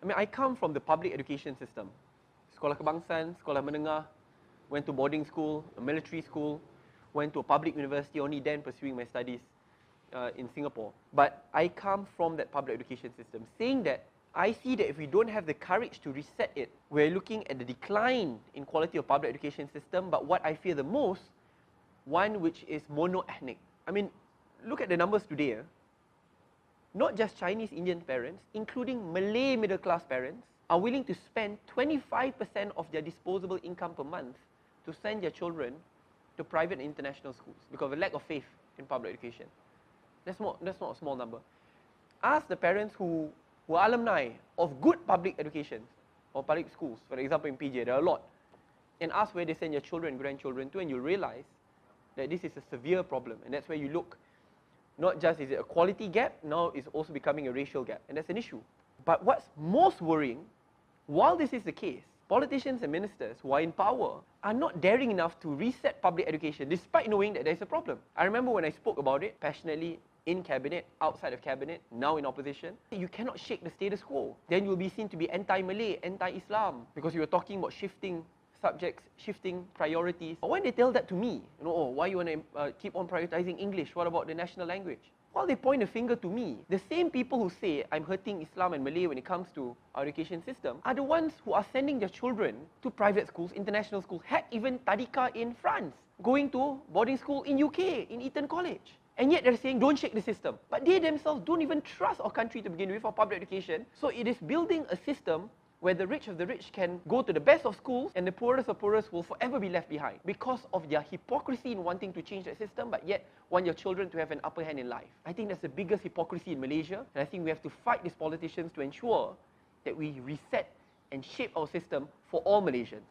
I mean, I come from the public education system. Sekolah kebangsaan, sekolah menengah, went to boarding school, a military school, went to a public university, only then pursuing my studies in Singapore. But I come from that public education system, saying that I see that if we don't have the courage to reset it, we're looking at the decline in quality of public education system, but what I fear the most, one which is mono-ethnic. I mean, look at the numbers today. Not just Chinese Indian parents, including Malay middle class parents, are willing to spend 25% of their disposable income per month to send their children to private and international schools because of a lack of faith in public education. That's not a small number. Ask the parents who are alumni of good public education or public schools, for example in PJ, there are a lot, and ask where they send your children and grandchildren to, and you'll realize that this is a severe problem, and that's where you look. Not just is it a quality gap, now it's also becoming a racial gap, and that's an issue. But what's most worrying, while this is the case, politicians and ministers who are in power are not daring enough to reset public education despite knowing that there's a problem. I remember when I spoke about it passionately in cabinet, outside of cabinet, now in opposition, you cannot shake the status quo. Then you'll be seen to be anti-Malay, anti-Islam, because you were talking about shifting subjects, shifting priorities. But when they tell that to me, oh, why you want to keep on prioritizing English? What about the national language? While they point a finger to me, the same people who say I'm hurting Islam and Malay when it comes to our education system are the ones who are sending their children to private schools, international schools, heck, even Tadika in France, going to boarding school in UK, in Eton College. And yet they're saying, don't shake the system. But they themselves don't even trust our country to begin with for public education. So it is building a system where the rich of the rich can go to the best of schools and the poorest of poorest will forever be left behind because of their hypocrisy in wanting to change that system, but yet want your children to have an upper hand in life. I think that's the biggest hypocrisy in Malaysia, and I think we have to fight these politicians to ensure that we reset and shape our system for all Malaysians.